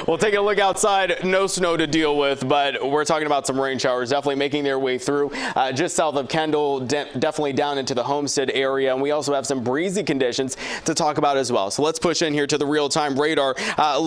We'll take a look outside. No snow to deal with, but we're talking about some rain showers definitely making their way through just south of Kendall, definitely down into the Homestead area. And we also have some breezy conditions to talk about as well. So let's push in here to the real-time radar.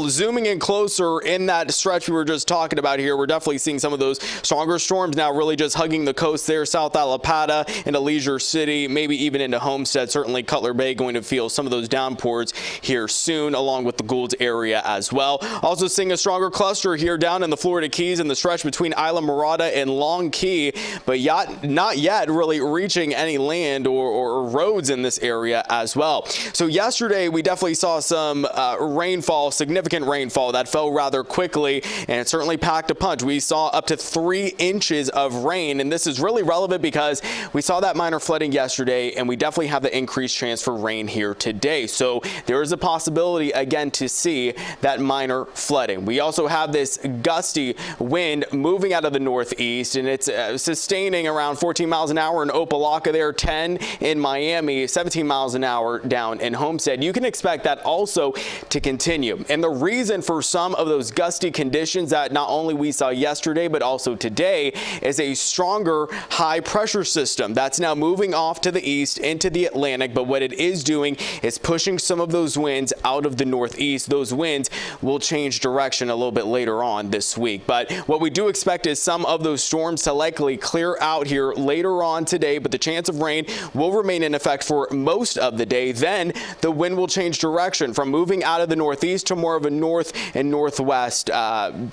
Zooming in closer in that stretch we were just talking about here, we're definitely seeing some of those stronger storms now really just hugging the coast there, South Alapata into Leisure City, maybe even into Homestead. Certainly Cutler Bay going to feel some of those downpours here soon, along with the Goulds area as well. Also seeing a stronger cluster here down in the Florida Keys in the stretch between Isla Morada and Long Key, but not yet really reaching any land or roads in this area as well. So yesterday we definitely saw some rainfall, significant rainfall that fell rather quickly, and it certainly packed a punch. We saw up to 3 inches of rain, and this is really relevant because we saw that minor flooding yesterday, and we definitely have the increased chance for rain here today. So there is a possibility again to see that minor flooding. We also have this gusty wind moving out of the northeast, and it's sustaining around 14 miles an hour in Opelika there, 10 in Miami, 17 miles an hour down in Homestead. You can expect that also to continue. And the reason for some of those gusty conditions that not only we saw yesterday but also today is a stronger high pressure system that's now moving off to the east into the Atlantic. But what it is doing is pushing some of those winds out of the northeast. Those winds will change direction a little bit later on this week. But what we do expect is some of those storms to likely clear out here later on today, but the chance of rain will remain in effect for most of the day. Then the wind will change direction from moving out of the northeast to more of a north and northwest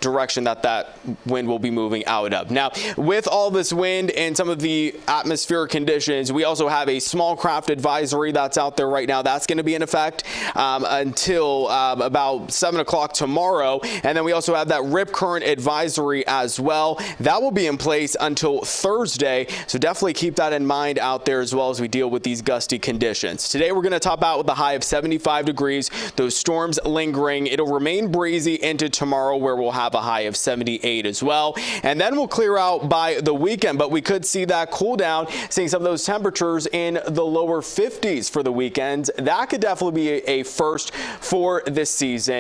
direction that wind will be moving out of. Now, with all this wind and some of the atmospheric conditions, we also have a small craft advisory that's out there right now. That's going to be in effect until about 7 o'clock tomorrow. And then we also have that rip current advisory as well. That will be in place until Thursday. So definitely keep that in mind out there as well as we deal with these gusty conditions. Today, we're going to top out with a high of 75 degrees. Those storms lingering. It'll remain breezy into tomorrow where we'll have a high of 78 as well. And then we'll clear out by the weekend, but we could see that cool down, seeing some of those temperatures in the lower 50s for the weekends. That could definitely be a first for this season.